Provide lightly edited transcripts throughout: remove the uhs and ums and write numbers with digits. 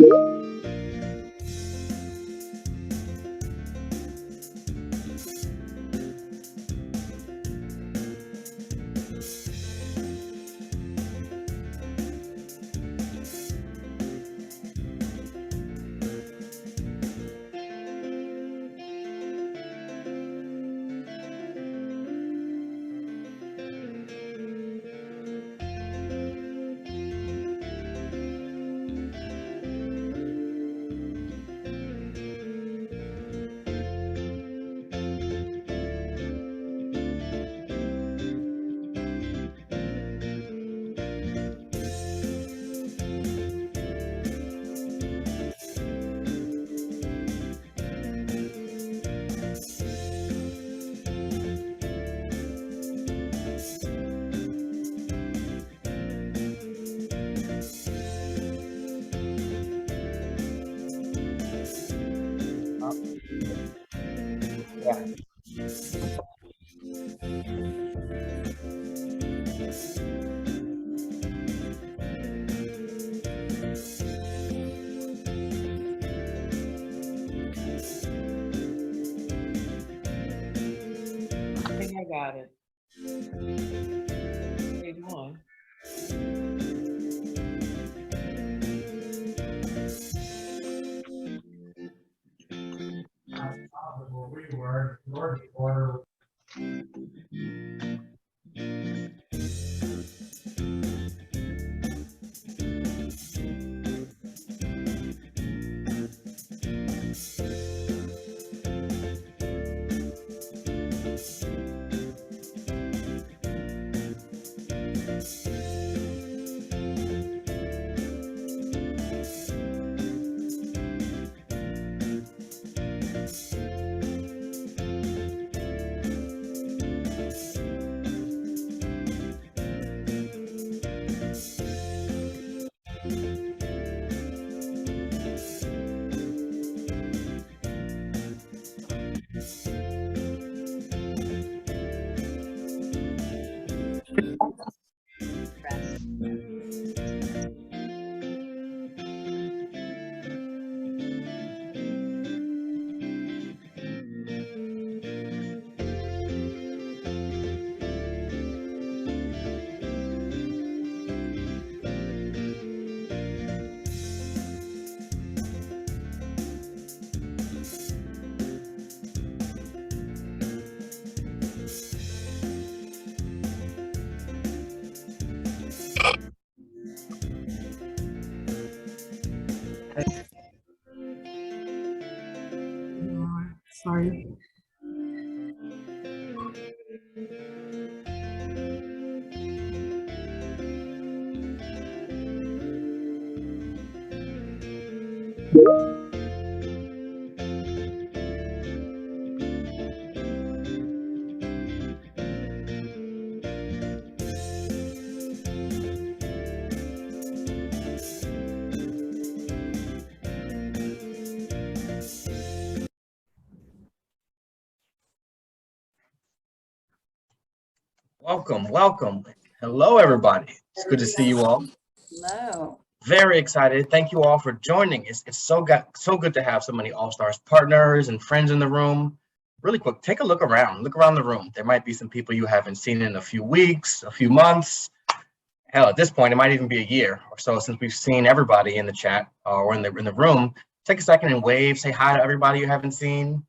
Yeah. I think I got it. Hey, one. We were order. Sorry. Welcome, welcome. Hello, everybody. It's good to see you all. Hello. Very excited. Thank you all for joining. It's so good to have so many All-Stars partners and friends in the room. Really quick, take a look around. Look around the room. There might be some people you haven't seen in a few weeks, a few months. Hell, at this point, it might even be a year or so since we've seen everybody in the chat or in the room. Take a second and wave. Say hi to everybody you haven't seen.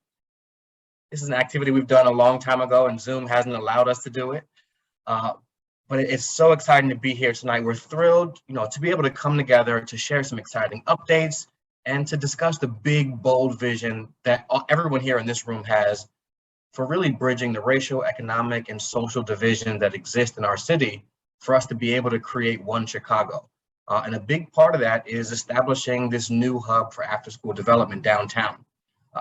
This is an activity we've done a long time ago, and Zoom hasn't allowed us to do it. But it's so exciting to be here tonight. We're thrilled, to be able to come together to share some exciting updates and to discuss the big, bold vision that everyone here in this room has for really bridging the racial, economic, and social division that exist in our city for us to be able to create one Chicago. And a big part of that is establishing this new hub for after-school development downtown.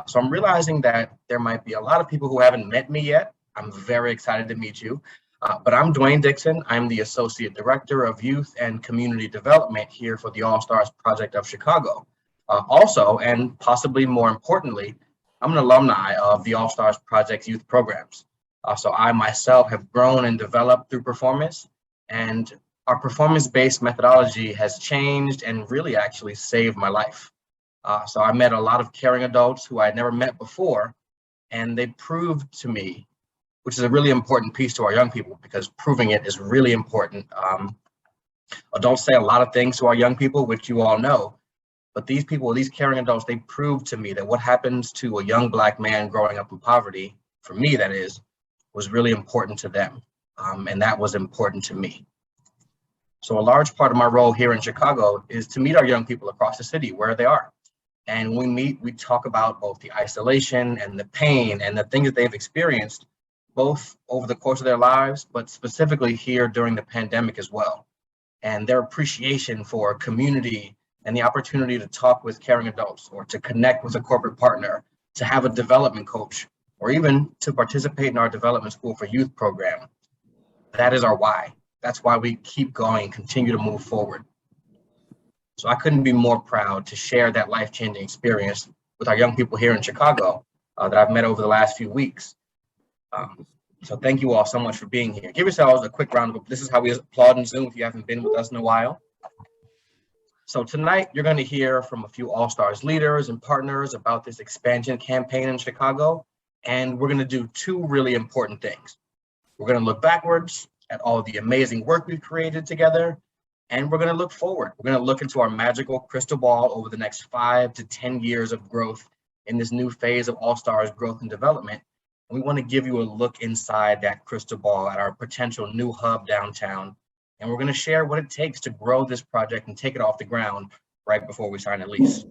So I'm realizing that there might be a lot of people who haven't met me yet. I'm very excited to meet you. But I'm Dwayne Dixon. I'm the Associate Director of Youth and Community Development here for the All-Stars Project of Chicago. Also, and possibly more importantly, I'm an alumni of the All-Stars Project's youth programs. So I myself have grown and developed through performance, and our performance-based methodology has changed and really actually saved my life. So I met a lot of caring adults who I had never met before, and they proved to me, which is a really important piece to our young people because proving it is really important. Adults say a lot of things to our young people, which you all know, but these people, these caring adults, they proved to me that what happens to a young Black man growing up in poverty, for me that is, was really important to them. And that was important to me. So a large part of my role here in Chicago is to meet our young people across the city where they are. And when we meet, we talk about both the isolation and the pain and the things that they've experienced, both over the course of their lives, but specifically here during the pandemic as well. And their appreciation for community and the opportunity to talk with caring adults or to connect with a corporate partner, to have a development coach, or even to participate in our development school for youth program. That is our why. That's why we keep going, continue to move forward. So I couldn't be more proud to share that life-changing experience with our young people here in Chicago that I've met over the last few weeks. So thank you all so much for being here. Give yourselves a quick round of applause. This is how we applaud in Zoom if you haven't been with us in a while. So tonight, you're going to hear from a few All-Stars leaders and partners about this expansion campaign in Chicago. And we're going to do two really important things. We're going to look backwards at all the amazing work we've created together. And we're going to look forward. We're going to look into our magical crystal ball over the next 5 to 10 years of growth in this new phase of All-Stars growth and development. And we want to give you a look inside that crystal ball at our potential new hub downtown. And we're going to share what it takes to grow this project and take it off the ground right before we sign a lease.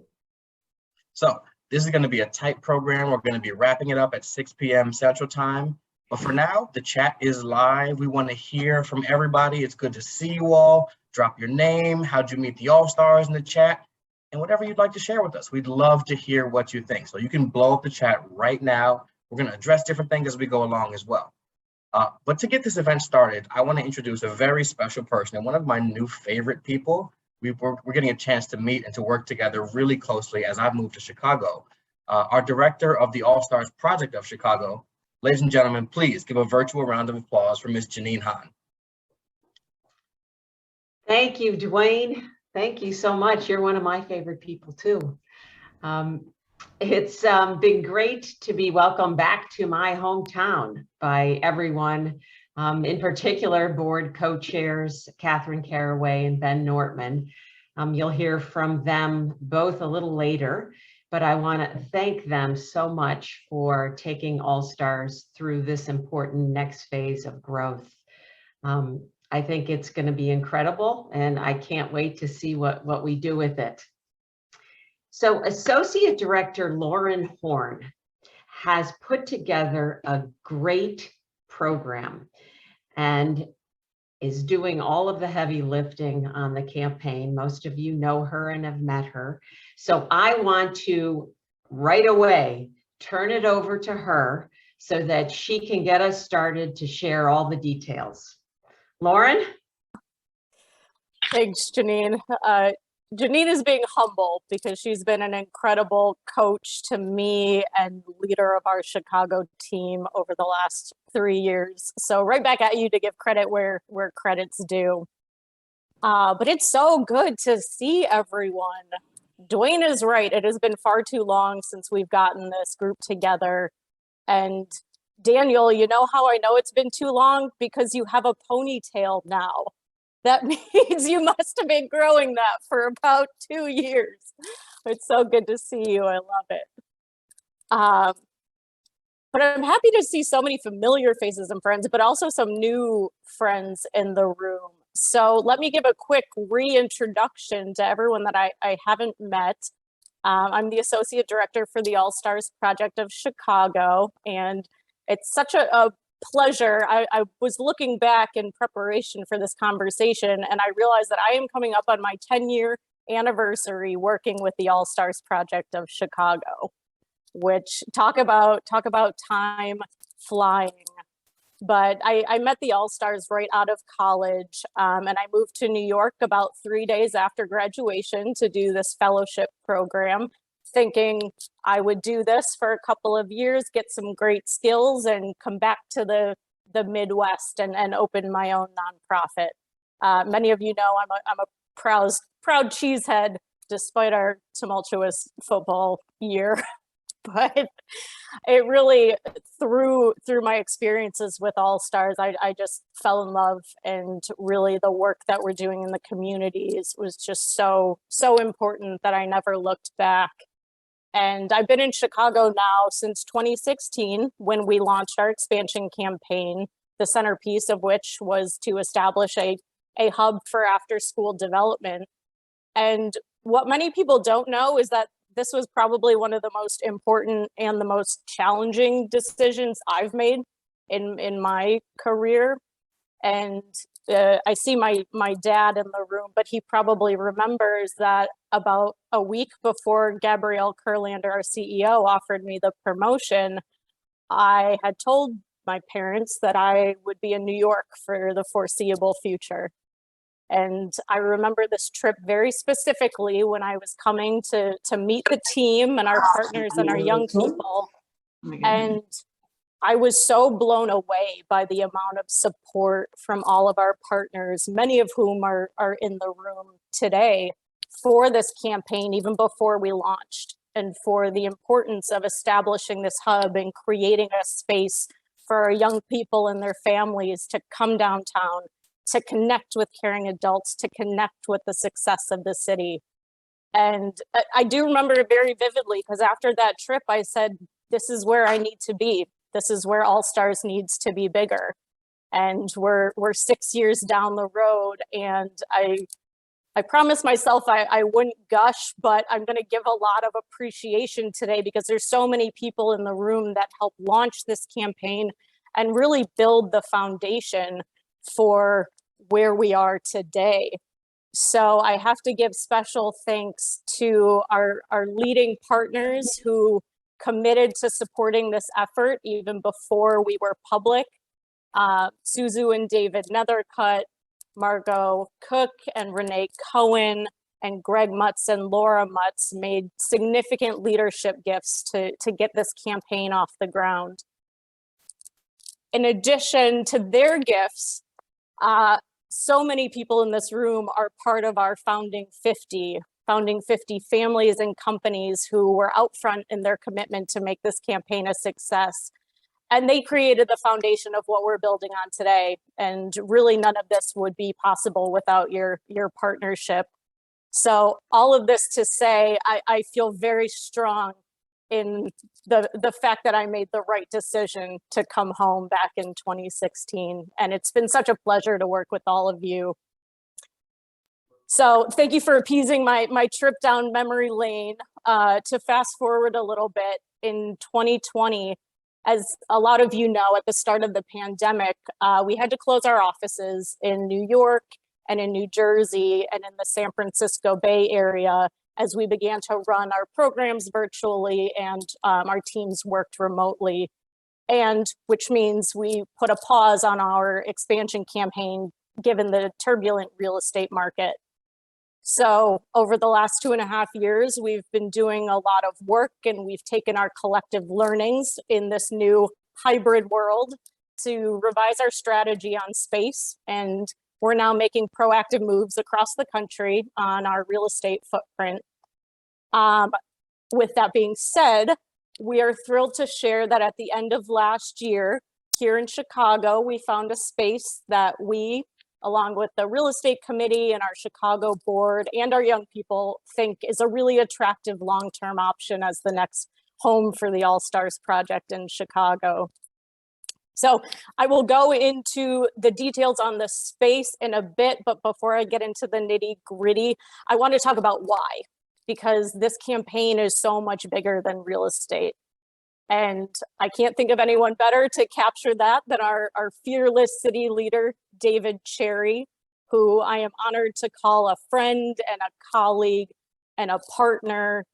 So this is going to be a tight program. We're going to be wrapping it up at 6 p.m. Central Time. But for now, the chat is live. We want to hear from everybody. It's good to see you all. Drop your name, how'd you meet the All-Stars in the chat, and whatever you'd like to share with us. We'd love to hear what you think. So you can blow up the chat right now. We're going to address different things as we go along as well. But to get this event started, I want to introduce a very special person and one of my new favorite people. We're getting a chance to meet and to work together really closely as I've moved to Chicago. Our director of the All-Stars Project of Chicago. Ladies and gentlemen, please give a virtual round of applause for Ms. Janine Hahn. Thank you, Dwayne. Thank you so much. You're one of my favorite people too. It's been great to be welcomed back to my hometown by everyone, in particular board co-chairs Catherine Caraway and Ben Nortman. You'll hear from them both a little later, but I want to thank them so much for taking All-Stars through this important next phase of growth. I think it's going to be incredible, and I can't wait to see what we do with it. So Associate Director Lauren Horn has put together a great program and is doing all of the heavy lifting on the campaign. Most of you know her and have met her. So I want to right away turn it over to her so that she can get us started to share all the details. Lauren? Thanks, Janine. Janine is being humble because she's been an incredible coach to me and leader of our Chicago team over the last 3 years. So right back at you to give credit where credit's due. But it's so good to see everyone. Dwayne is right. It has been far too long since we've gotten this group together. And Daniel, you know how I know it's been too long? Because you have a ponytail now. That means you must have been growing that for about 2 years. It's so good to see you. I love it. But I'm happy to see so many familiar faces and friends, but also some new friends in the room. So let me give a quick reintroduction to everyone that I haven't met. I'm the Associate Director for the All-Stars Project of Chicago, and it's such a pleasure. I was looking back in preparation for this conversation, and I realized that I am coming up on my 10-year anniversary working with the All-Stars Project of Chicago, which talk about time flying. But I met the All-Stars right out of college, and I moved to New York about 3 days after graduation to do this fellowship program, thinking I would do this for a couple of years, get some great skills, and come back to the Midwest and open my own nonprofit. Many of you know I'm a proud cheesehead despite our tumultuous football year. But it really, through my experiences with All Stars, I just fell in love, and really the work that we're doing in the communities was just so important that I never looked back. And I've been in Chicago now since 2016, when we launched our expansion campaign, the centerpiece of which was to establish a hub for after school development. And what many people don't know is that this was probably one of the most important and the most challenging decisions I've made in my career. And I see my dad in the room, but he probably remembers that about a week before Gabrielle Kurlander, our CEO, offered me the promotion, I had told my parents that I would be in New York for the foreseeable future. And I remember this trip very specifically when I was coming to meet the team and our partners and our young people. And I was so blown away by the amount of support from all of our partners, many of whom are in the room today, for this campaign, even before we launched, and for the importance of establishing this hub and creating a space for our young people and their families to come downtown, to connect with caring adults, to connect with the success of the city. And I do remember it very vividly, because after that trip, I said, this is where I need to be. This is where All Stars needs to be bigger. And we're 6 years down the road, and I promised myself I wouldn't gush, but I'm going to give a lot of appreciation today, because there's so many people in the room that helped launch this campaign and really build the foundation for where we are today. So I have to give special thanks to our leading partners who committed to supporting this effort even before we were public. Suzu and David Nethercutt, Margot Cook and Renee Cohen, and Greg Mutz and Laura Mutz made significant leadership gifts to get this campaign off the ground. In addition to their gifts, so many people in this room are part of our founding 50 families and companies who were out front in their commitment to make this campaign a success. And they created the foundation of what we're building on today. And really none of this would be possible without your partnership. So all of this to say, I feel very strong in the fact that I made the right decision to come home back in 2016. And it's been such a pleasure to work with all of you. So thank you for appeasing my trip down memory lane. To fast forward a little bit, in 2020, as a lot of you know, at the start of the pandemic, we had to close our offices in New York and in New Jersey and in the San Francisco Bay Area as we began to run our programs virtually, and our teams worked remotely. And which means we put a pause on our expansion campaign given the turbulent real estate market. So over the last 2.5 years, we've been doing a lot of work, and we've taken our collective learnings in this new hybrid world to revise our strategy on space. And we're now making proactive moves across the country on our real estate footprint. With that being said, we are thrilled to share that at the end of last year, here in Chicago, we found a space that we, along with the real estate committee and our Chicago board and our young people, think is a really attractive long-term option as the next home for the All Stars project in Chicago. So I will go into the details on the space in a bit, but before I get into the nitty-gritty, I want to talk about why, because this campaign is so much bigger than real estate. And I can't think of anyone better to capture that than our fearless city leader, David Cherry, who I am honored to call a friend and a colleague and a partner.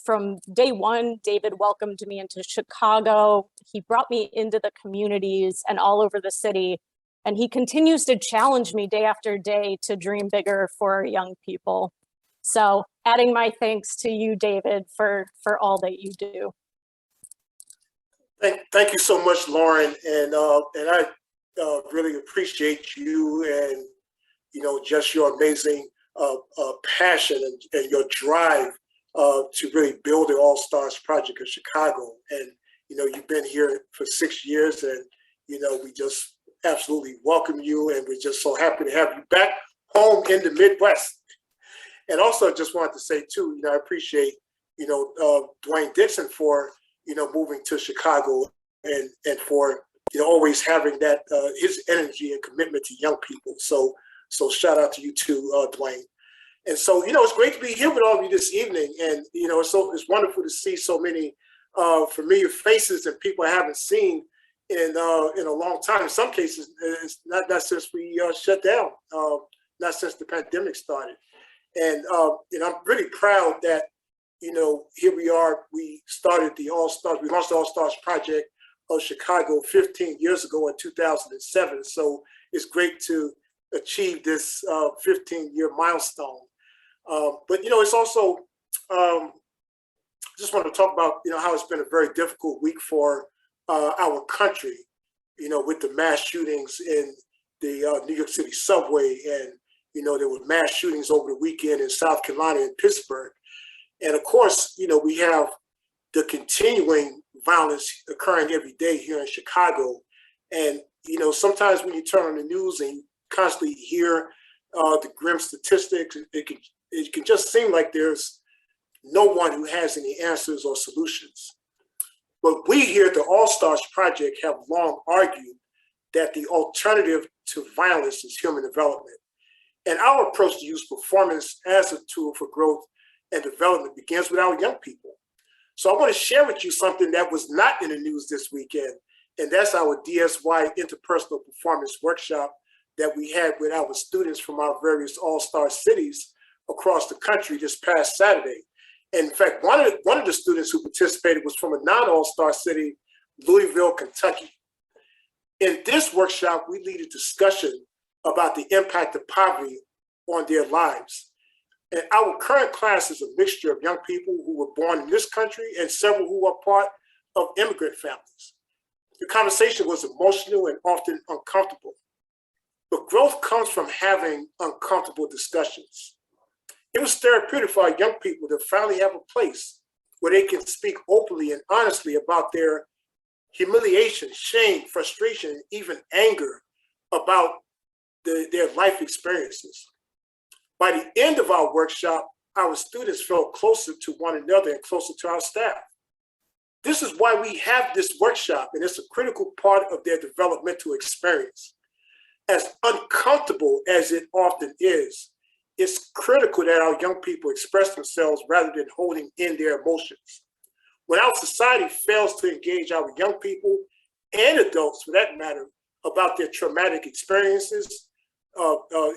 From day one, David welcomed me into Chicago. He brought me into the communities and all over the city. And he continues to challenge me day after day to dream bigger for our young people. So adding my thanks to you, David, for all that you do. Thank you so much, Lauren, and I really appreciate you and just your amazing passion and your drive to really build the All Stars Project in Chicago. And, you've been here for 6 years, and, we just absolutely welcome you, and we're just so happy to have you back home in the Midwest. And also, I just wanted to say, too, I appreciate, Dwayne Dixon for, moving to Chicago and for, always having that, his energy and commitment to young people. So shout out to you too, Dwayne. And so, it's great to be here with all of you this evening. And, it's wonderful to see so many familiar faces and people I haven't seen in a long time. In some cases, it's not since we shut down, not since the pandemic started. And, I'm really proud that, here we are, we started the All-Stars, we launched the All-Stars Project of Chicago 15 years ago in 2007. So it's great to achieve this 15-year milestone. But, it's also, just want to talk about, how it's been a very difficult week for our country, with the mass shootings in the New York City subway. And, there were mass shootings over the weekend in South Carolina and Pittsburgh. And of course, we have the continuing violence occurring every day here in Chicago. And, sometimes when you turn on the news and you constantly hear the grim statistics, it can just seem like there's no one who has any answers or solutions. But we here at the All Stars Project have long argued that the alternative to violence is human development. And our approach to use performance as a tool for growth and development begins with our young people. So I want to share with you something that was not in the news this weekend, and that's our DSY Interpersonal Performance Workshop that we had with our students from our various all-star cities across the country this past Saturday. And in fact, one of the students who participated was from a non-all-star city, Louisville, Kentucky. In this workshop, we lead a discussion about the impact of poverty on their lives. And our current class is a mixture of young people who were born in this country and several who are part of immigrant families. The conversation was emotional and often uncomfortable. But growth comes from having uncomfortable discussions. It was therapeutic for our young people to finally have a place where they can speak openly and honestly about their humiliation, shame, frustration, and even anger about their life experiences. By the end of our workshop, our students felt closer to one another and closer to our staff. This is why we have this workshop, and it's a critical part of their developmental experience. As uncomfortable as it often is, it's critical that our young people express themselves rather than holding in their emotions. When our society fails to engage our young people and adults, for that matter, about their traumatic experiences,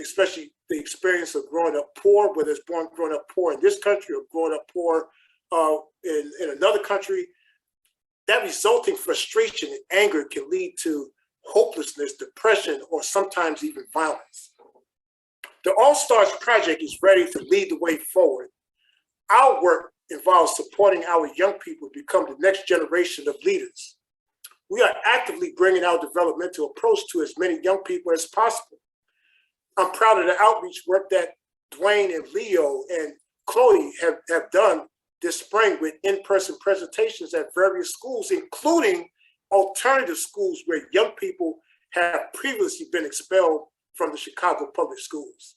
especially the experience of growing up poor, whether it's growing up poor in this country or growing up poor in another country, that resulting frustration and anger can lead to hopelessness, depression, or sometimes even violence. The All Stars Project is ready to lead the way forward. Our work involves supporting our young people to become the next generation of leaders. We are actively bringing our developmental approach to as many young people as possible. I'm proud of the outreach work that Dwayne and Leo and Chloe have done this spring with in-person presentations at various schools, including alternative schools where young people have previously been expelled from the Chicago public schools.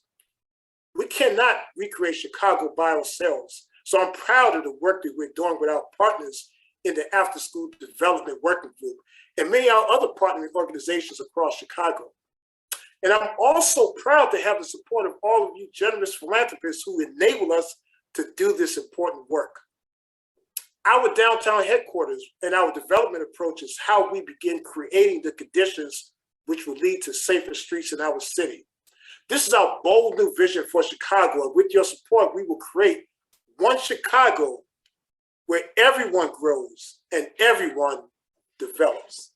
We cannot recreate Chicago by ourselves, so I'm proud of the work that we're doing with our partners in the After School Development Working Group and many of our other partnering organizations across Chicago. And I'm also proud to have the support of all of you generous philanthropists who enable us to do this important work. Our downtown headquarters and our development approach is how we begin creating the conditions which will lead to safer streets in our city. This is our bold new vision for Chicago, and with your support, we will create one Chicago where everyone grows and everyone develops.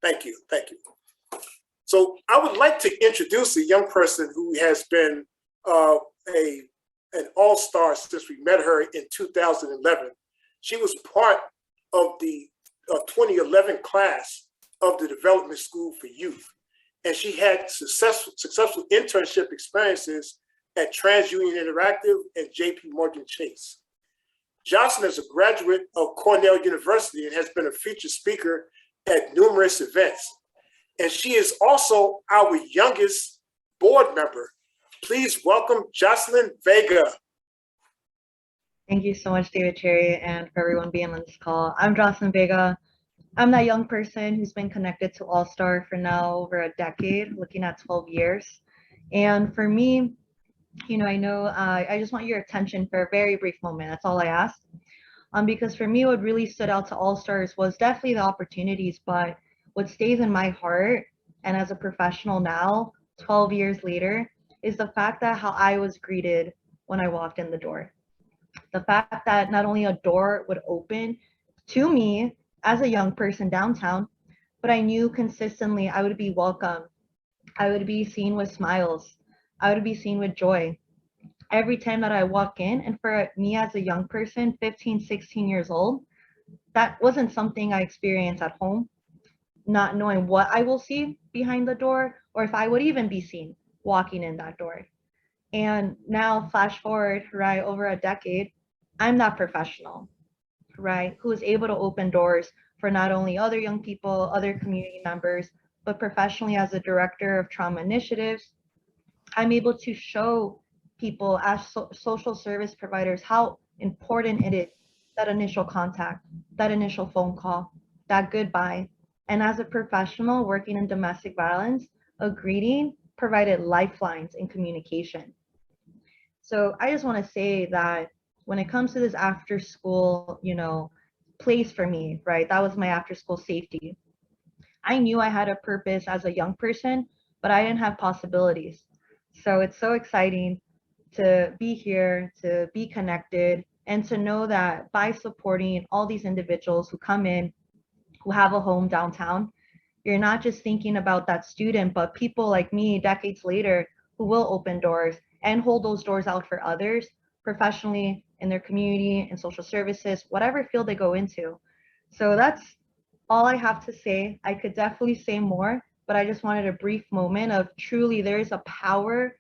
Thank you, thank you. So I would like to introduce a young person who has been an all-star since we met her in 2011. She was part of the 2011 class of the Development School for Youth. and she had successful internship experiences at TransUnion Interactive and JP Morgan Chase. Jocelyn is a graduate of Cornell University and has been a featured speaker at numerous events. And she is also our youngest board member. Please welcome Jocelyn Vega. Thank you so much, David Cherry, and for everyone being on this call. I'm Jocelyn Vega. I'm that young person who's been connected to All Star for now over a decade, looking at 12 years. And for me, I just want your attention for a very brief moment. That's all I ask. Because for me, what really stood out to All Stars was definitely the opportunities, but what stays in my heart, and as a professional now, 12 years later, is the fact that how I was greeted when I walked in the door. The fact that not only a door would open to me as a young person downtown, but I knew consistently I would be welcome. I would be seen with smiles. I would be seen with joy every time that I walk in. And for me as a young person, 15, 16 years old, that wasn't something I experienced at home, not knowing what I will see behind the door or if I would even be seen walking in that door. And now flash forward, right, over a decade, I'm that professional, right, who is able to open doors for not only other young people, other community members, but professionally as a director of trauma initiatives, I'm able to show people as social service providers how important it is, that initial contact, that initial phone call, that goodbye. And as a professional working in domestic violence, a greeting provided lifelines in communication. So I just want to say that when it comes to this after school, place for me, right? That was my after school safety. I knew I had a purpose as a young person, but I didn't have possibilities. So it's so exciting to be here, to be connected, and to know that by supporting all these individuals who come in, who have a home downtown, you're not just thinking about that student, but people like me decades later who will open doors and hold those doors out for others professionally in their community and social services, whatever field they go into. So that's all I have to say. I could definitely say more, but I just wanted a brief moment of truly there is a power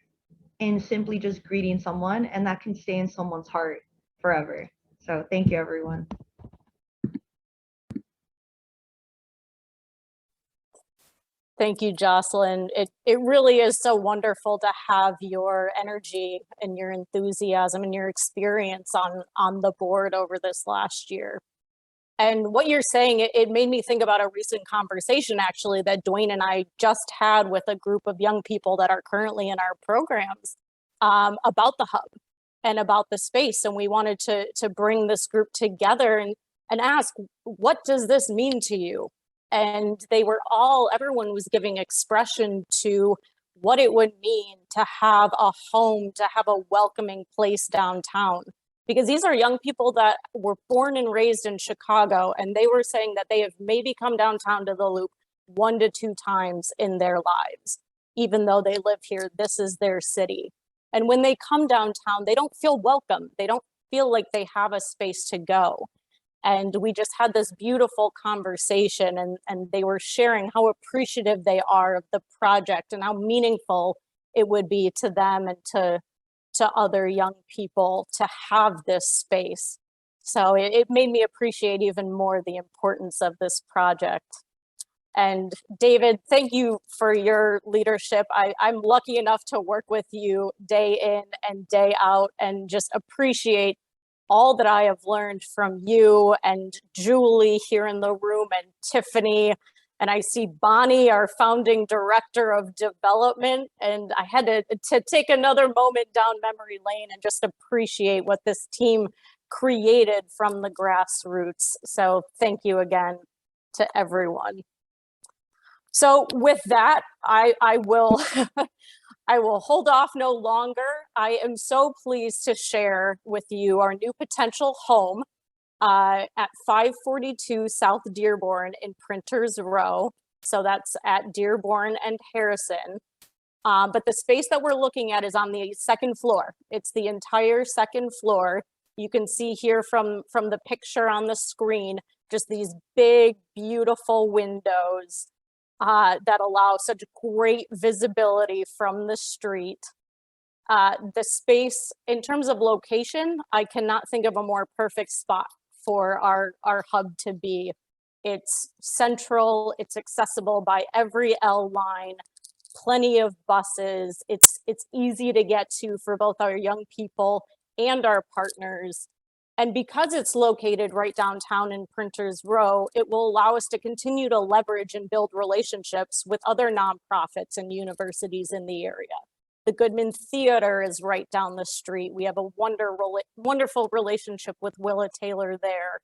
in simply just greeting someone, and that can stay in someone's heart forever. So thank you, everyone. Thank you, Jocelyn. It really is so wonderful to have your energy and your enthusiasm and your experience on the board over this last year. And what you're saying, it made me think about a recent conversation actually that Dwayne and I just had with a group of young people that are currently in our programs about the hub and about the space. And we wanted to bring this group together and ask, what does this mean to you? And everyone was giving expression to what it would mean to have a home, to have a welcoming place downtown. Because these are young people that were born and raised in Chicago, and they were saying that they have maybe come downtown to the Loop 1 to 2 times in their lives. Even though they live here, this is their city. And when they come downtown, they don't feel welcome. They don't feel like they have a space to go. And we just had this beautiful conversation, and they were sharing how appreciative they are of the project and how meaningful it would be to them and to other young people to have this space. So it made me appreciate even more the importance of this project. And David, thank you for your leadership. I'm lucky enough to work with you day in and day out and just appreciate all that I have learned from you and Julie here in the room and Tiffany. And I see Bonnie, our founding director of development. And I had to take another moment down memory lane and just appreciate what this team created from the grassroots. So thank you again to everyone. So with that, I will I will hold off no longer. I am so pleased to share with you our new potential home at 542 South Dearborn in Printers Row. So that's at Dearborn and Harrison. But the space that we're looking at is on the 2nd floor. It's the entire 2nd floor. You can see here from the picture on the screen, just these big, beautiful windows. that allow such great visibility from the street. The space, in terms of location, I cannot think of a more perfect spot for our hub to be. It's central, it's accessible by every L line, plenty of buses. It's easy to get to for both our young people and our partners. And because it's located right downtown in Printers Row, it will allow us to continue to leverage and build relationships with other nonprofits and universities in the area. The Goodman Theater is right down the street. We have a wonderful relationship with Willa Taylor there.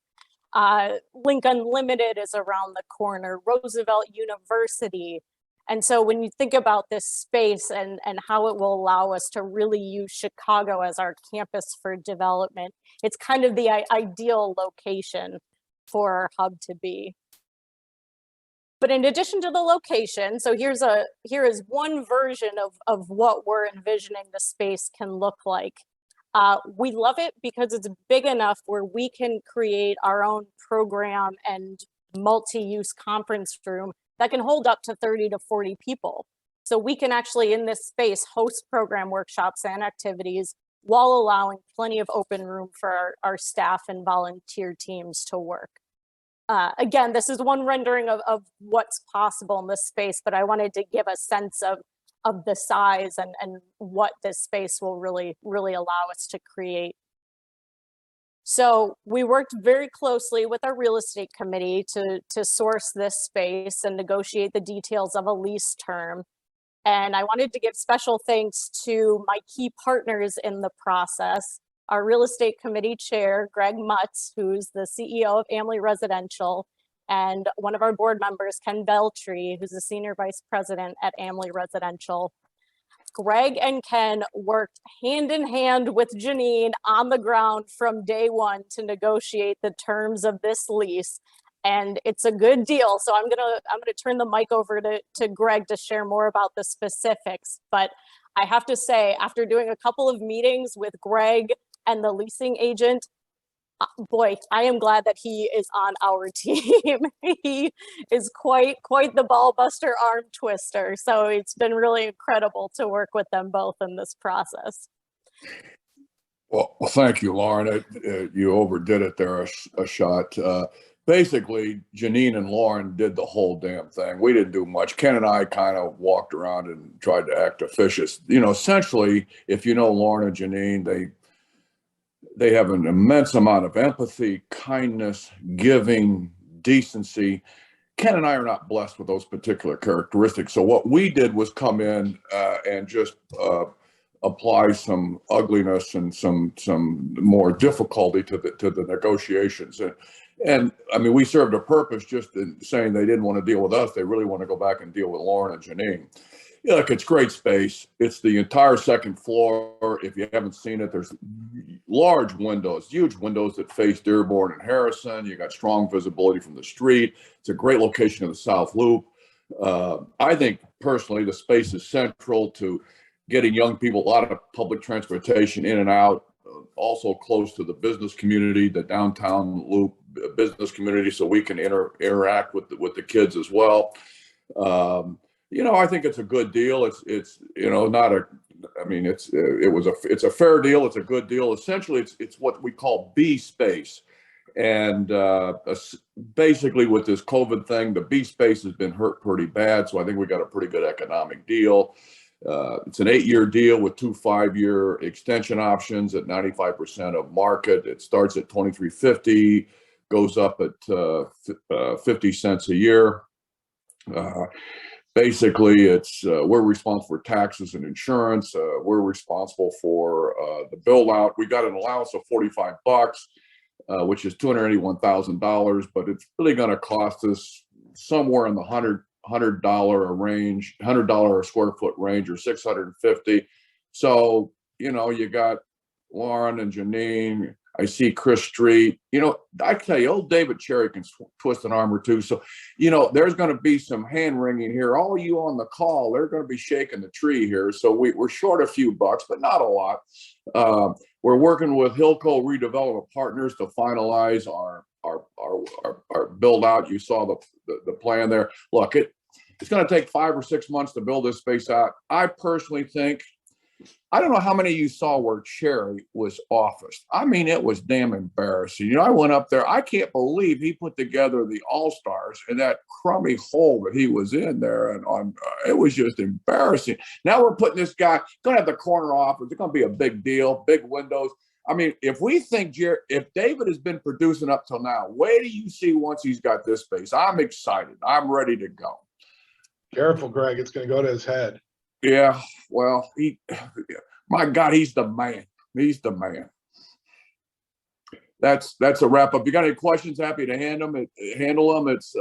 Link Unlimited is around the corner, Roosevelt University. And so when you think about this space and how it will allow us to really use Chicago as our campus for development, it's kind of the ideal location for our hub to be. But in addition to the location, so here is one version of what we're envisioning the space can look like. We love it because it's big enough where we can create our own program and multi-use conference room that can hold up to 30 to 40 people. So we can actually in this space host program workshops and activities while allowing plenty of open room for our staff and volunteer teams to work. Again, this is one rendering of what's possible in this space, but I wanted to give a sense of the size and what this space will really allow us to create. So we worked very closely with our real estate committee to source this space and negotiate the details of a lease term. And I wanted to give special thanks to my key partners in the process, our real estate committee chair, Greg Mutz, who's the CEO of Amley Residential, and one of our board members, Ken Beltry, who's the senior vice president at Amley Residential. Greg and Ken worked hand in hand with Janine on the ground from day one to negotiate the terms of this lease. And it's a good deal. So I'm gonna turn the mic over to Greg to share more about the specifics. But I have to say, after doing a couple of meetings with Greg and the leasing agent, boy, I am glad that he is on our team. He is quite the ball buster, arm twister. So it's been really incredible to work with them both in this process. Well, thank you, Lauren. You overdid it there a shot. Basically, Janine and Lauren did the whole damn thing. We didn't do much. Ken and I kind of walked around and tried to act officious. You know, essentially, if you know Lauren and Janine, they have an immense amount of empathy, kindness, giving, decency. Ken and I are not blessed with those particular characteristics. So what we did was come in and just apply some ugliness and some more difficulty to the negotiations. And I mean, we served a purpose just in saying they didn't want to deal with us. They really want to go back and deal with Lauren and Janine. Yeah, look, it's great space. It's the entire second floor. If you haven't seen it, there's large windows, huge windows that face Dearborn and Harrison. You got strong visibility from the street. It's a great location in the South Loop. I think personally, the space is central to getting young people a lot of public transportation in and out. Also close to the business community, the downtown Loop business community, so we can interact with the kids as well. You know, I think it's a good deal. It's you know, not a, I mean, it's a fair deal. It's a good deal. Essentially, it's what we call B space. And basically with this COVID thing, the B space has been hurt pretty bad. So I think we got a pretty good economic deal. It's an 8-year deal with 2 5-year extension options at 95% of market. It starts at $23.50, goes up at 50 cents a year. Basically, it's we're responsible for taxes and insurance. We're responsible for the build out. We got an allowance of $45, which is $281,000, but it's really going to cost us somewhere in the $100 a range, $100 a square foot range, or $650. So, you know, you got Lauren and Janine. I see Chris Street. You know, I can tell you, old David Cherry can twist an arm or two. So, you know, there's going to be some hand wringing here. All you on the call, they're going to be shaking the tree here. So we're short a few bucks, but not a lot. We're working with Hillco Redevelopment Partners to finalize our build out. You saw the plan there. Look, it's going to take 5 or 6 months to build this space out. I personally think, I don't know how many of you saw where Cherry was officed. I mean, it was damn embarrassing. You know, I went up there. I can't believe he put together the All-Stars in that crummy hole that he was in there. And it was just embarrassing. Now we're putting this guy, going to have the corner office. It's going to be a big deal, big windows. I mean, if we think if David has been producing up till now, wait till you see once he's got this space. I'm excited. I'm ready to go. Careful, Greg. It's going to go to his head. Yeah, well, my God, he's the man. He's the man. That's a wrap up. You got any questions? Happy to handle them. It's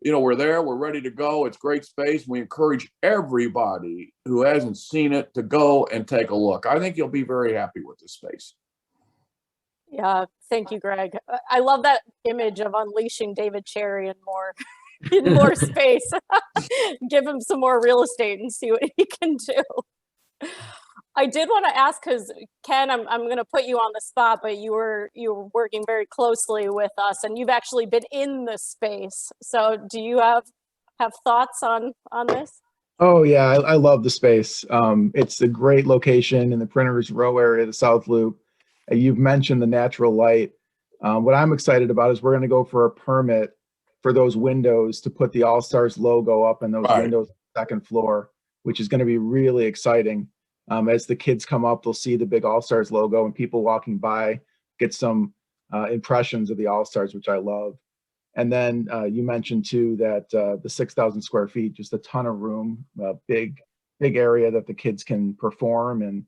we're there. We're ready to go. It's great space. We encourage everybody who hasn't seen it to go and take a look. I think you'll be very happy with this space. Yeah, thank you, Greg. I love that image of unleashing David Cherry and more in more space. Give him some more real estate and see what he can do. I did want to ask, because Ken, I'm going to put you on the spot, but you were working very closely with us, and you've actually been in the space. So do you have thoughts on this? Oh yeah, I love the space. It's a great location in the Printers Row area, the South Loop. You've mentioned the natural light. What I'm excited about is we're going to go for a permit for those windows to put the All-Stars logo up in those windows on the second floor, which is going to be really exciting. As the kids come up, they'll see the big All-Stars logo, and people walking by get some impressions of the All-Stars, which I love. And then you mentioned too that the 6,000 square feet, just a ton of room, big area that the kids can perform and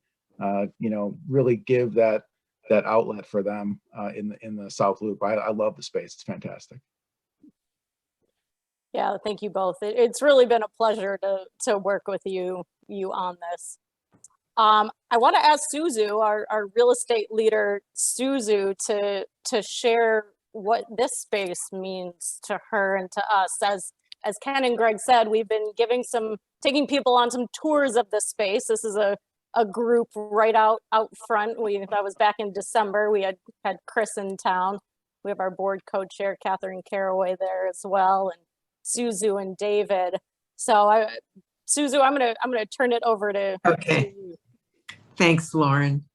really give that outlet for them in the South Loop. I love the space. It's fantastic. Yeah, thank you both. It's really been a pleasure to work with you on this. I want to ask Suzu, our real estate leader, Suzu, to share what this space means to her and to us. As Ken and Greg said, we've been taking people on some tours of the space. This is a group right out front. That was back in December. We had Chris in town. We have our board co-chair, Catherine Caraway, there as well, and Suzu and David. So Suzu, I'm gonna turn it over to Okay. Thanks, Lauren.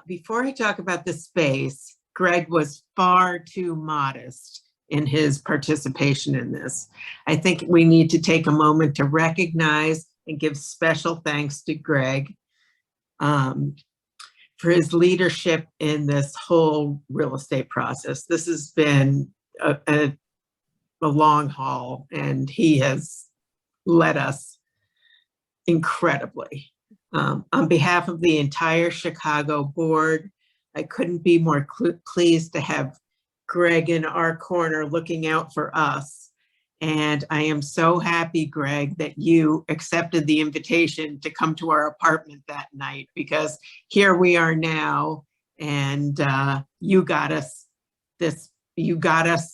Before I talk about the space, Greg was far too modest in his participation in this. I think we need to take a moment to recognize and give special thanks to Greg for his leadership in this whole real estate process. This has been a long haul, and he has led us incredibly. On behalf of the entire Chicago board, I couldn't be more pleased to have Greg in our corner looking out for us. And I am so happy, Greg, that you accepted the invitation to come to our apartment that night, because here we are now, and you got us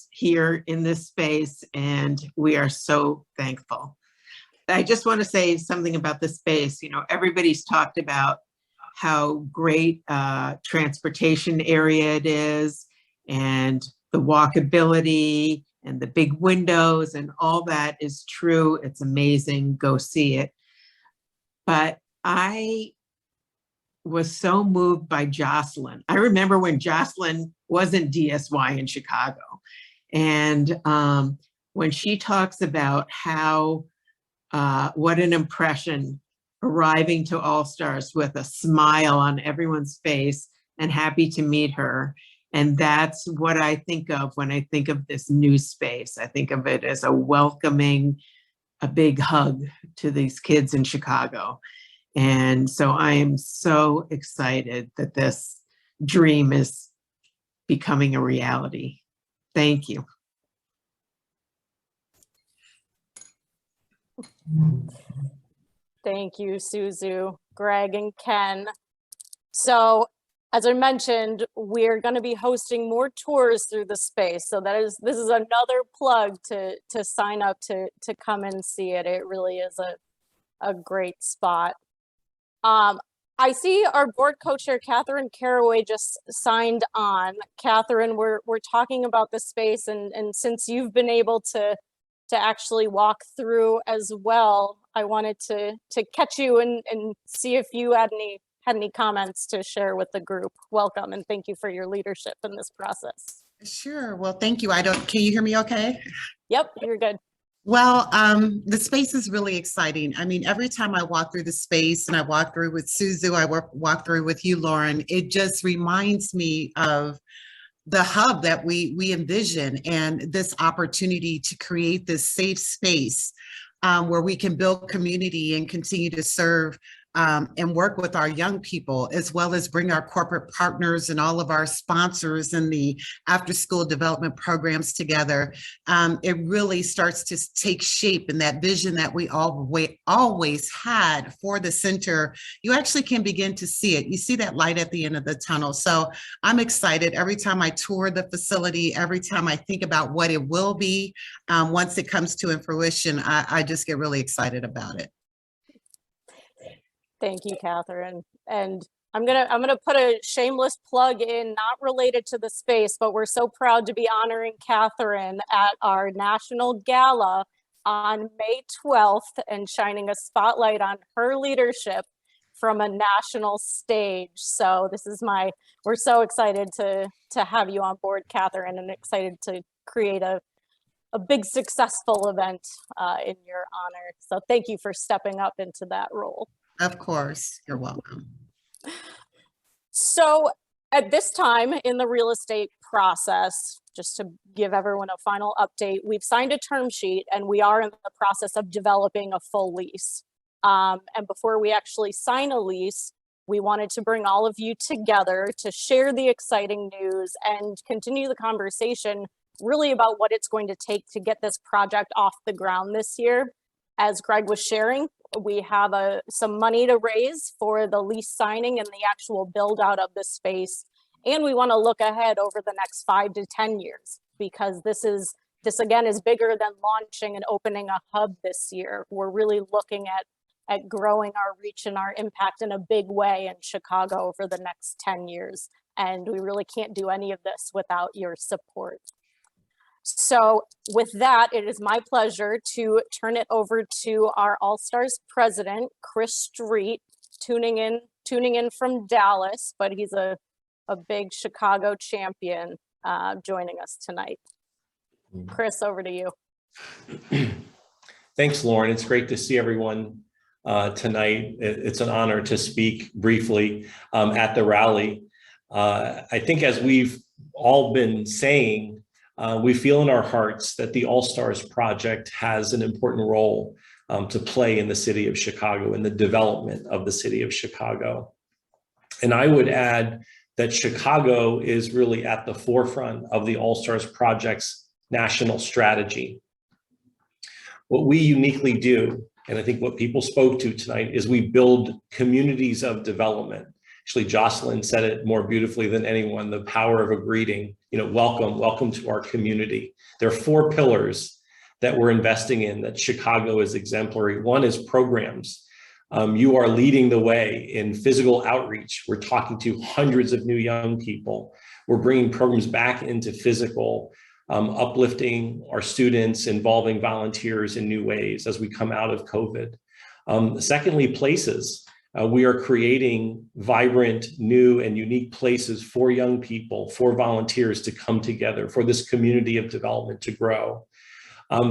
here in this space, and we are so thankful. I just want to say something about the space. Everybody's talked about how great transportation area it is, and the walkability and the big windows, and all that is true. It's amazing. Go see it. But I was so moved by Jocelyn. I remember when Jocelyn wasn't DSY in Chicago, and when she talks about how what an impression arriving to All-Stars with a smile on everyone's face and happy to meet her. And that's what I think of when I think of this new space. I think of it as a welcoming, a big hug to these kids in Chicago. And so I am so excited that this dream is becoming a reality. Thank you. Thank you, Suzu, Greg, and Ken. So, as I mentioned, we're going to be hosting more tours through the space. So this is another plug to sign up to come and see it. It really is a great spot. I see our board co-chair, Catherine Caraway, just signed on. Catherine, we're talking about the space, and since you've been able to actually walk through as well. I wanted to catch you and see if you had any comments to share with the group. Welcome, and thank you for your leadership in this process. Sure. Well, thank you. Can you hear me okay? Yep, you're good. Well, the space is really exciting. I mean, every time I walk through the space, and I walk through with Suzu, I walk through with you, Lauren, it just reminds me of the hub that we envision, and this opportunity to create this safe space where we can build community and continue to serve and work with our young people, as well as bring our corporate partners and all of our sponsors and the after-school development programs together. It really starts to take shape, in that vision that we always had for the center. You actually can begin to see it. You see that light at the end of the tunnel. So I'm excited every time I tour the facility, every time I think about what it will be once it comes to fruition. I just get really excited about it. Thank you, Catherine. And I'm gonna put a shameless plug in, not related to the space, but we're so proud to be honoring Catherine at our national gala on May 12th and shining a spotlight on her leadership from a national stage. So we're so excited to have you on board, Catherine, and excited to create a big successful event in your honor. So thank you for stepping up into that role. Of course, you're welcome. So at this time in the real estate process, just to give everyone a final update, we've signed a term sheet and we are in the process of developing a full lease. And before we actually sign a lease, we wanted to bring all of you together to share the exciting news and continue the conversation really about what it's going to take to get this project off the ground this year. As Greg was sharing, we have some money to raise for the lease signing and the actual build out of the space. And we want to look ahead over the next 5 to 10 years, because this again is bigger than launching and opening a hub this year. We're really looking at growing our reach and our impact in a big way in Chicago over the next 10 years. And we really can't do any of this without your support. So with that, it is my pleasure to turn it over to our All-Stars president, Chris Street, tuning in from Dallas, but he's a big Chicago champion joining us tonight. Chris, over to you. Thanks, Lauren. It's great to see everyone tonight. It's an honor to speak briefly at the rally. I think, as we've all been saying, we feel in our hearts that the All-Stars project has an important role to play in the city of Chicago, in the development of the city of Chicago. And I would add that Chicago is really at the forefront of the All-Stars project's national strategy. What we uniquely do, and I think what people spoke to tonight, is we build communities of development. Actually, Jocelyn said it more beautifully than anyone, the power of a greeting. Welcome to our community. There are 4 pillars that we're investing in that Chicago is exemplary. One is programs. You are leading the way in physical outreach. We're talking to hundreds of new young people. We're bringing programs back into physical, uplifting our students, involving volunteers in new ways as we come out of COVID. Secondly, places. We are creating vibrant, new, and unique places for young people, for volunteers to come together, for this community of development to grow.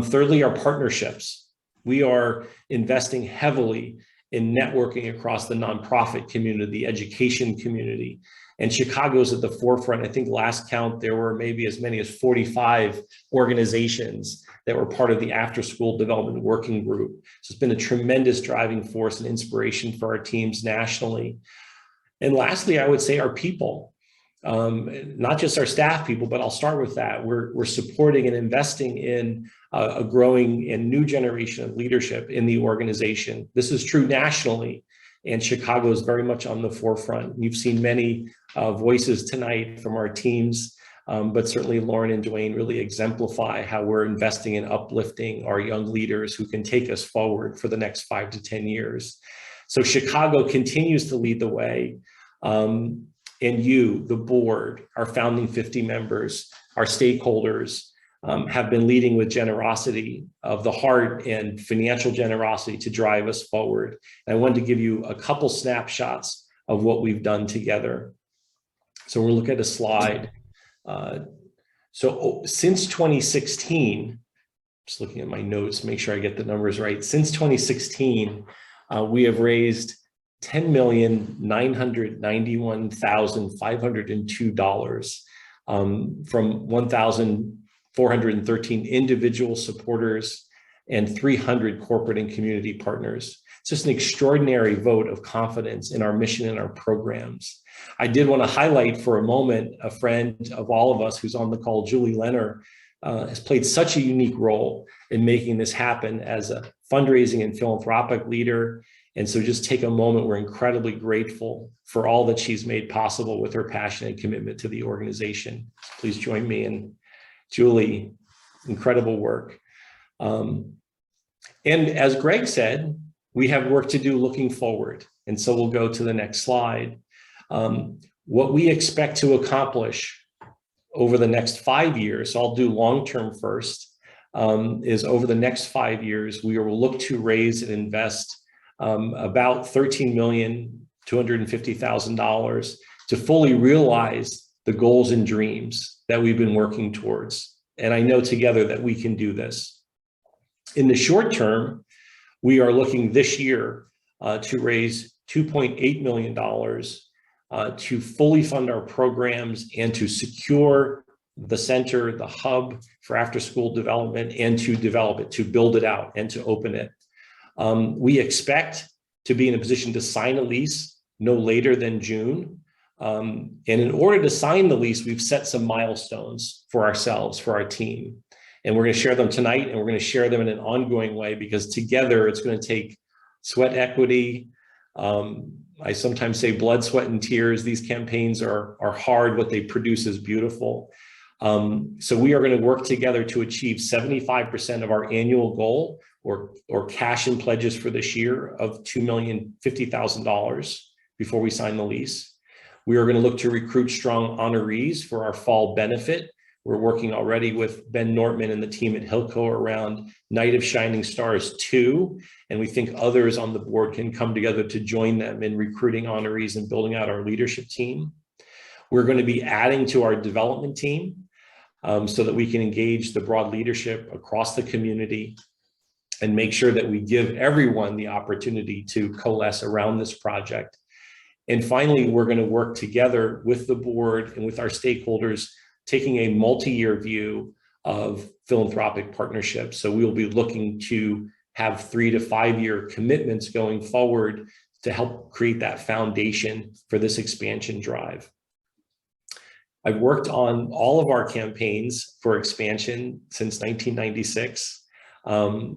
Thirdly, our partnerships. We are investing heavily in networking across the nonprofit community, the education community. And Chicago's at the forefront. I think last count, there were maybe as many as 45 organizations that were part of the After School Development Working Group. So it's been a tremendous driving force and inspiration for our teams nationally. And lastly, I would say our people, not just our staff people, but I'll start with that. We're supporting and investing in a growing and new generation of leadership in the organization. This is true nationally, and Chicago is very much on the forefront. You've seen many voices tonight from our teams, but certainly Lauren and Dwayne really exemplify how we're investing in uplifting our young leaders who can take us forward for the next 5 to 10 years. So Chicago continues to lead the way. And you, the board, our founding 50 members, our stakeholders, have been leading with generosity of the heart and financial generosity to drive us forward. And I wanted to give you a couple snapshots of what we've done together. So we'll look at a slide. So since 2016, just looking at my notes, make sure I get the numbers right. Since 2016, we have raised $10,991,502 from 1,413 individual supporters and 300 corporate and community partners. It's just an extraordinary vote of confidence in our mission and our programs. I did want to highlight for a moment a friend of all of us who's on the call, Julie Leonard, has played such a unique role in making this happen as a fundraising and philanthropic leader. And so just take a moment, we're incredibly grateful for all that she's made possible with her passion and commitment to the organization. Please join me in Julie, incredible work. And as Greg said, we have work to do looking forward. And so we'll go to the next slide. What we expect to accomplish over the next 5 years, so I'll do long-term first, is over the next 5 years, we will look to raise and invest about $13,250,000 to fully realize the goals and dreams that we've been working towards. And I know together that we can do this. In the short term, we are looking this year to raise $2.8 million to fully fund our programs and to secure the center, the hub for after-school development, and to develop it, to build it out and to open it. We expect to be in a position to sign a lease no later than June. And in order to sign the lease, we've set some milestones for ourselves, for our team. And we're going to share them tonight, and we're going to share them in an ongoing way, because together it's going to take sweat equity. I sometimes say blood, sweat, and tears. These campaigns are hard. What they produce is beautiful. So we are going to work together to achieve 75% of our annual goal, or cash and pledges for this year, of $2,050,000 before we sign the lease. We are going to look to recruit strong honorees for our fall benefit. We're working already with Ben Nortman and the team at Hilco around Night of Shining Stars 2, and we think others on the board can come together to join them in recruiting honorees and building out our leadership team. We're going to be adding to our development team so that we can engage the broad leadership across the community and make sure that we give everyone the opportunity to coalesce around this project. And finally, we're going to work together with the board and with our stakeholders, taking a multi-year view of philanthropic partnerships. So we'll be looking to have 3 to 5 year commitments going forward to help create that foundation for this expansion drive. I've worked on all of our campaigns for expansion since 1996.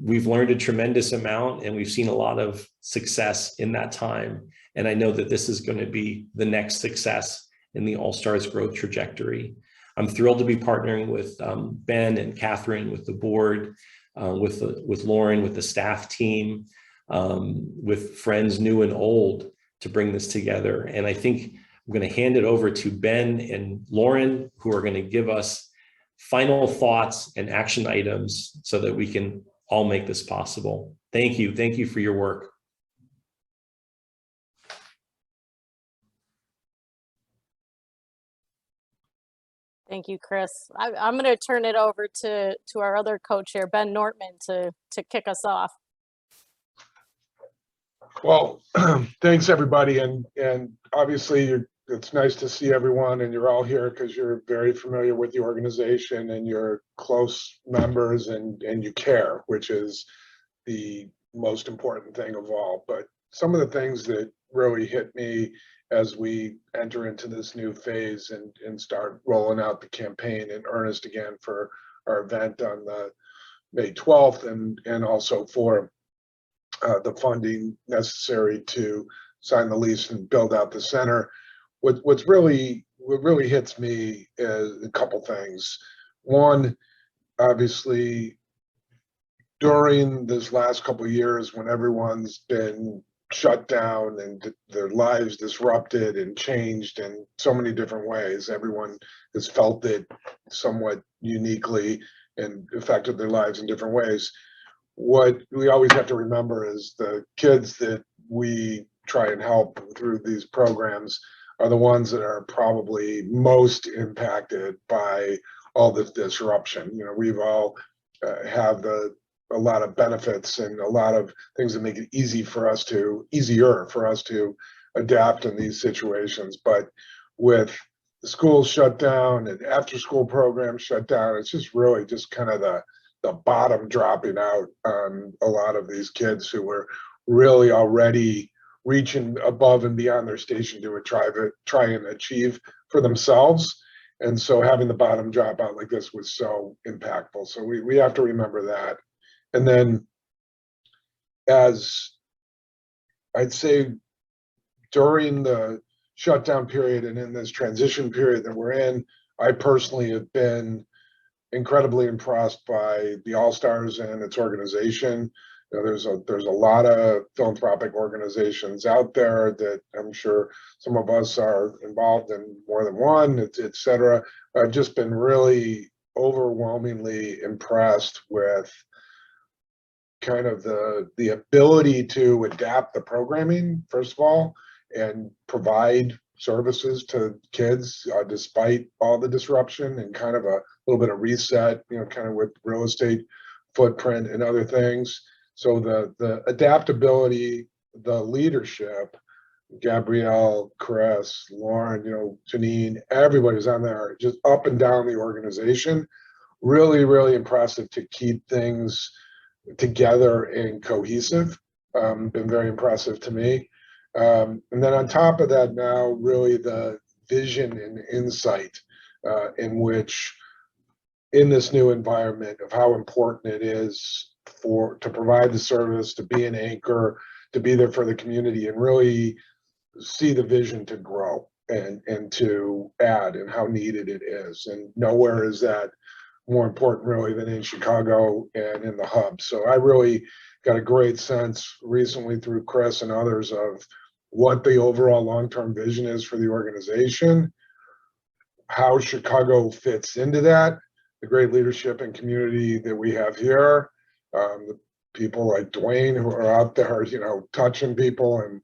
We've learned a tremendous amount, and we've seen a lot of success in that time. And I know that this is going to be the next success in the All-Stars growth trajectory. I'm thrilled to be partnering with Ben and Catherine, with the board, with Lauren, with the staff team, with friends new and old, to bring this together. And I think I'm going to hand it over to Ben and Lauren, who are going to give us final thoughts and action items so that we can all make this possible. Thank you. Thank you for your work. Thank you, Chris. I'm going to turn it over to our other co-chair, Ben Nortman, to kick us off. Well, thanks everybody, and obviously it's nice to see everyone, and you're all here because you're very familiar with the organization and you're close members and you care, which is the most important thing of all. But some of the things that really hit me as we enter into this new phase and start rolling out the campaign in earnest again for our event on the May 12th, and also for the funding necessary to sign the lease and build out the center. What really hits me is a couple things. One, obviously, during this last couple of years when everyone's been shut down and their lives disrupted and changed in so many different ways, everyone has felt it somewhat uniquely and affected their lives in different ways. What we always have to remember is the kids that we try and help through these programs are the ones that are probably most impacted by all this disruption. You know, we've all have a lot of benefits and a lot of things that make it easier for us to adapt in these situations. But with the schools shut down and after school programs shut down, it's just really just kind of the bottom dropping out on a lot of these kids who were really already reaching above and beyond their station to try and achieve for themselves. And so having the bottom drop out like this was so impactful. So we have to remember that. And then, as I'd say, during the shutdown period and in this transition period that we're in, I personally have been incredibly impressed by the All-Stars and its organization. You know, there's a lot of philanthropic organizations out there that I'm sure some of us are involved in more than one, et cetera. I've just been really overwhelmingly impressed with kind of the ability to adapt the programming, first of all, and provide services to kids despite all the disruption, and kind of a little bit of reset, you know, kind of with real estate footprint and other things. So the adaptability, the leadership, Gabrielle, Chris, Lauren, you know, Janine, everybody's on there, just up and down the organization. Really, really impressive to keep things together and cohesive. Been very impressive to me. And then on top of that, now really the vision and insight in which, in this new environment, of how important it is to provide the service, to be an anchor, to be there for the community, and really see the vision to grow and to add, and how needed it is. And nowhere is that more important really than in Chicago and in the hub. So I really got a great sense recently through Chris and others of what the overall long-term vision is for the organization, how Chicago fits into that, the great leadership and community that we have here, the people like Dwayne who are out there, you know, touching people and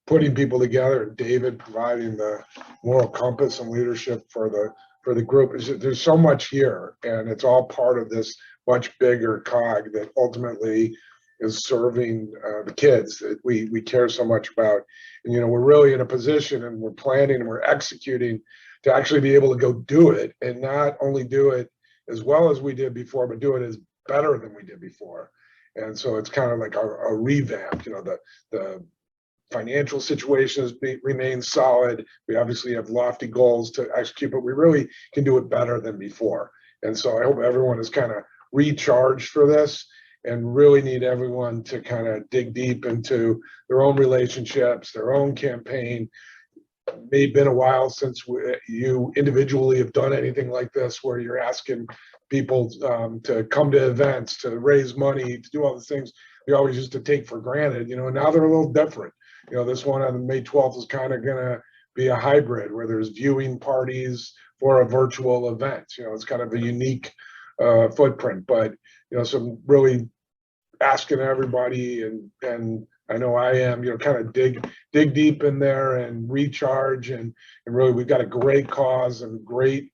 putting people together, and David providing the moral compass and leadership for the group. There's so much here, and it's all part of this much bigger cog that ultimately is serving the kids that we care so much about. And, you know, we're really in a position, and we're planning and we're executing to actually be able to go do it, and not only do it as well as we did before, but do it as better than we did before. And so it's kind of like a revamp. You know, the financial situation remains solid. We obviously have lofty goals to execute, but we really can do it better than before. And so I hope everyone is kind of recharged for this, and really need everyone to kind of dig deep into their own relationships, their own campaign. It may have been a while since you individually have done anything like this, where you're asking people to come to events, to raise money, to do all the things you always used to take for granted. You know, now they're a little different. You know, this one on May 12th is kind of gonna be a hybrid, where there's viewing parties for a virtual event. You know, it's kind of a unique footprint, but, you know, so really asking everybody, and I know I am, you know, kind of dig deep in there and recharge, and really we've got a great cause and great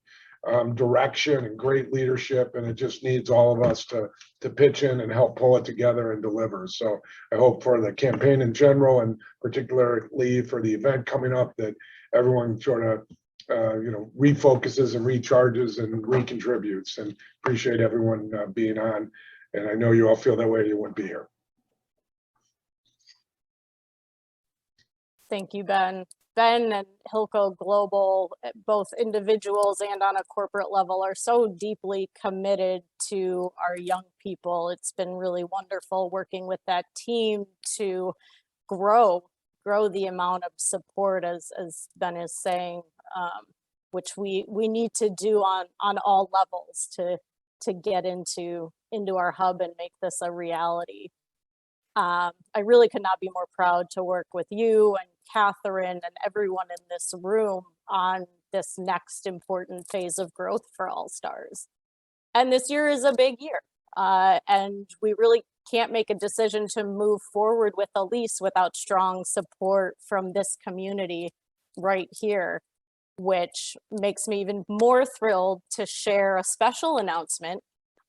direction and great leadership, and it just needs all of us to pitch in and help pull it together and deliver. So I hope for the campaign in general, and particularly for the event coming up, that everyone sort of you know, refocuses and recharges and recontributes. And appreciate everyone being on. And I know you all feel that way, you wouldn't be here. Thank you, Ben. Ben and Hilco Global, both individuals and on a corporate level, are so deeply committed to our young people. It's been really wonderful working with that team to grow the amount of support, as Ben is saying, which we need to do on all levels to get into our hub and make this a reality. I really could not be more proud to work with you and Catherine and everyone in this room on this next important phase of growth for All Stars. And this year is a big year. And we really can't make a decision to move forward with a lease without strong support from this community right here, which makes me even more thrilled to share a special announcement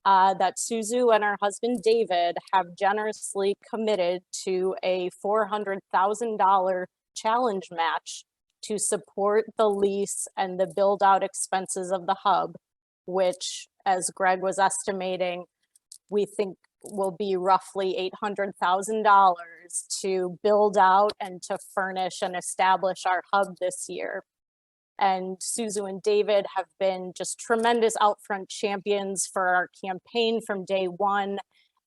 that Suzu and her husband David have generously committed to a $400,000 challenge match to support the lease and the build out expenses of the hub, which, as Greg was estimating, we think will be roughly $800,000 to build out and to furnish and establish our hub this year. And Suzu and David have been just tremendous out front champions for our campaign from day one.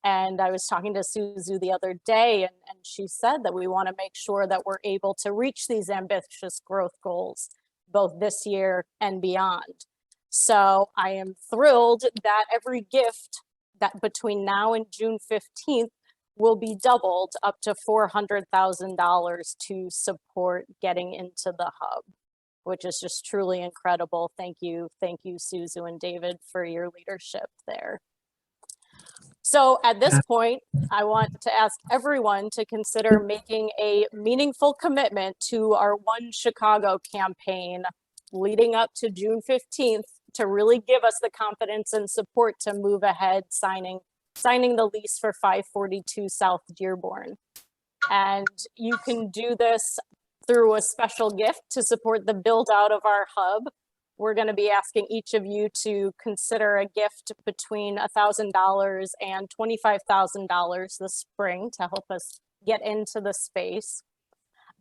And I was talking to Suzu the other day, and she said that we want to make sure that we're able to reach these ambitious growth goals, both this year and beyond. So I am thrilled that every gift that between now and June 15th will be doubled up to $400,000 to support getting into the hub, which is just truly incredible. Thank you, Suzu and David, for your leadership there. So at this point, I want to ask everyone to consider making a meaningful commitment to our One Chicago campaign leading up to June 15th to really give us the confidence and support to move ahead signing the lease for 542 South Dearborn. And you can do this through a special gift to support the build out of our hub. We're going to be asking each of you to consider a gift between $1,000 and $25,000 this spring to help us get into the space.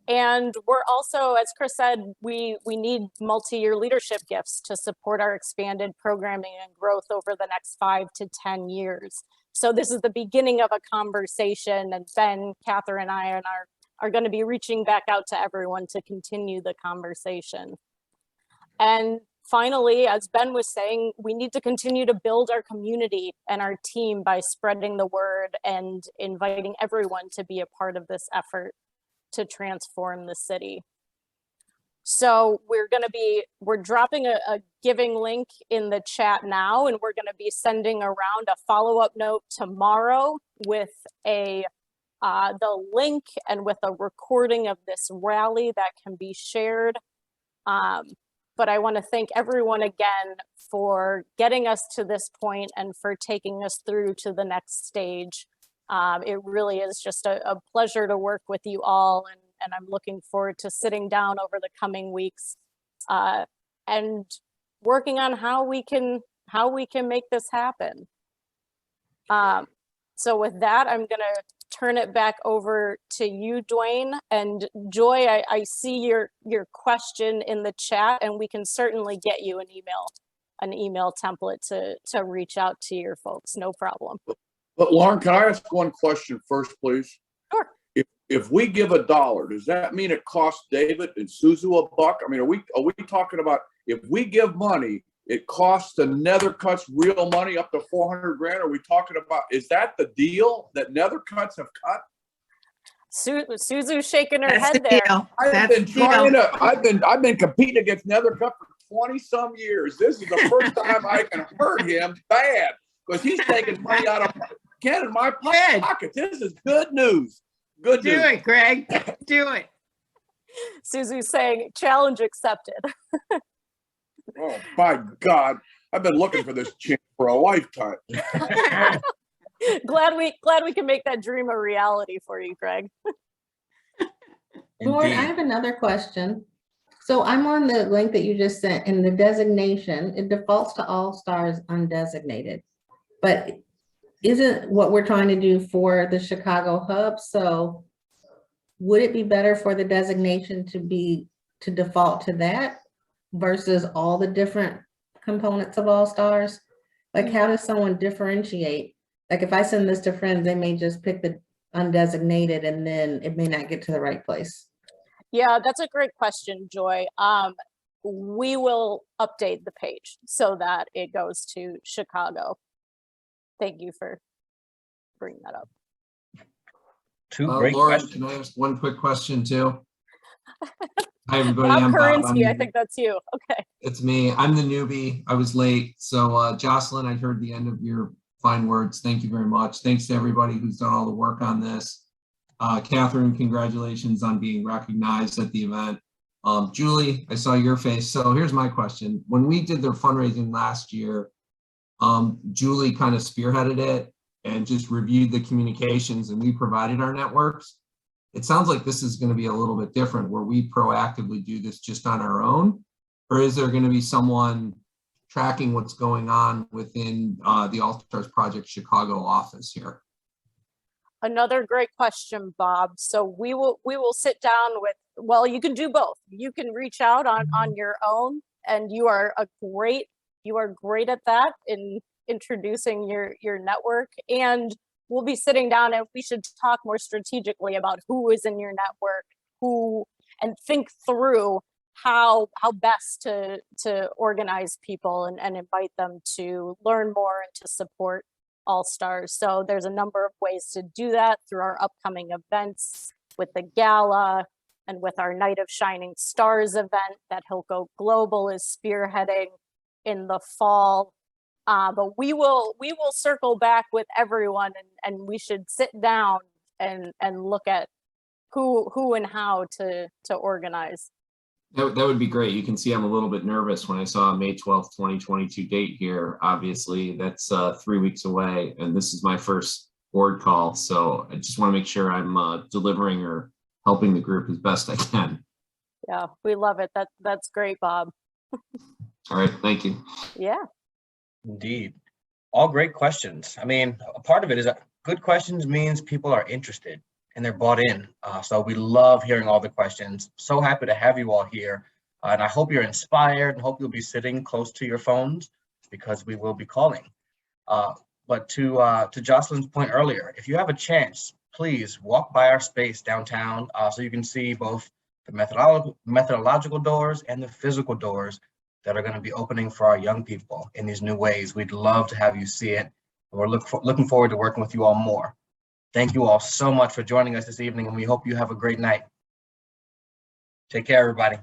And we're also, as Chris said, we need multi-year leadership gifts to support our expanded programming and growth over the next 5 to 10 years. So this is the beginning of a conversation, and Ben, Catherine, and I are going to be reaching back out to everyone to continue the conversation. And finally, as Ben was saying, we need to continue to build our community and our team by spreading the word and inviting everyone to be a part of this effort to transform the city. So we're dropping a giving link in the chat now, and we're gonna be sending around a follow-up note tomorrow with the link and with a recording of this rally that can be shared. But I wanna thank everyone again for getting us to this point and for taking us through to the next stage. It really is just a pleasure to work with you all, and I'm looking forward to sitting down over the coming weeks and working on how we can make this happen. So with that, I'm gonna turn it back over to you, Dwayne. And Joy, I see your question in the chat, and we can certainly get you an email template to reach out to your folks, no problem. But Lauren, can I ask one question first, please? Sure. If we give $1, does that mean it costs David and Suzu $1? I mean, are we talking about if we give money, it costs the Nethercuts real money up to 400 grand? Are we talking about, is that the deal that Nethercuts have cut? Suzu's shaking her That's head the there. deal. I've been competing against Nethercutt for 20 some years. This is the first time I can hurt him bad because he's taking money out of my pocket. This is good news. Good news. Do it, Greg. Do it. Suzu's saying challenge accepted. Oh my God. I've been looking for this chance for a lifetime. glad we can make that dream a reality for you, Greg. Lauren, I have another question. So I'm on the link that you just sent, and the designation, it defaults to all stars undesignated. But isn't what we're trying to do for the Chicago hub? So would it be better for the designation to default to that versus all the different components of all stars? Like, how does someone differentiate? Like, if I send this to friends, they may just pick the undesignated and then it may not get to the right place. Yeah, that's a great question, Joy. We will update the page so that it goes to Chicago. Thank you for bringing that up. Two great Lauren, questions. can I ask one quick question too? Hi, everybody. Bob I'm Bob. Karinsky, I I'm- think that's you. Okay. It's me. I'm the newbie. I was late. So Jocelyn, I heard the end of your fine words. Thank you very much. Thanks to everybody who's done all the work on this. Catherine, congratulations on being recognized at the event. Julie, I saw your face. So here's my question. When we did the fundraising last year, Julie kind of spearheaded it and just reviewed the communications, and we provided our networks. It sounds like this is going to be a little bit different where we proactively do this just on our own, or is there going to be someone tracking what's going on within the All Stars Project Chicago office here? Another great question, Bob. So we will sit down with, well, you can do both. You can reach out on your own, and you are great at that in introducing your network. And we'll be sitting down and we should talk more strategically about who is in your network, and think through how best to organize people and invite them to learn more and to support All Stars. So there's a number of ways to do that through our upcoming events with the gala and with our Night of Shining Stars event that Hilco Global is spearheading in the fall. But we will circle back with everyone, and we should sit down and look at who and how to organize. That would be great. You can see I'm a little bit nervous when I saw May 12th, 2022 date here. Obviously, that's 3 weeks away, and this is my first board call. So I just want to make sure I'm delivering or helping the group as best I can. Yeah, we love it. That's great, Bob. All right, thank you. Yeah. Indeed. All great questions. I mean, a part of it is that good questions means people are interested and they're bought in. So we love hearing all the questions. So happy to have you all here. And I hope you're inspired and hope you'll be sitting close to your phones because we will be calling. But to Jocelyn's point earlier, if you have a chance, please walk by our space downtown so you can see both the methodological doors and the physical doors that are going to be opening for our young people in these new ways. We'd love to have you see it. We're looking forward to working with you all more. Thank you all so much for joining us this evening, and we hope you have a great night. Take care, everybody.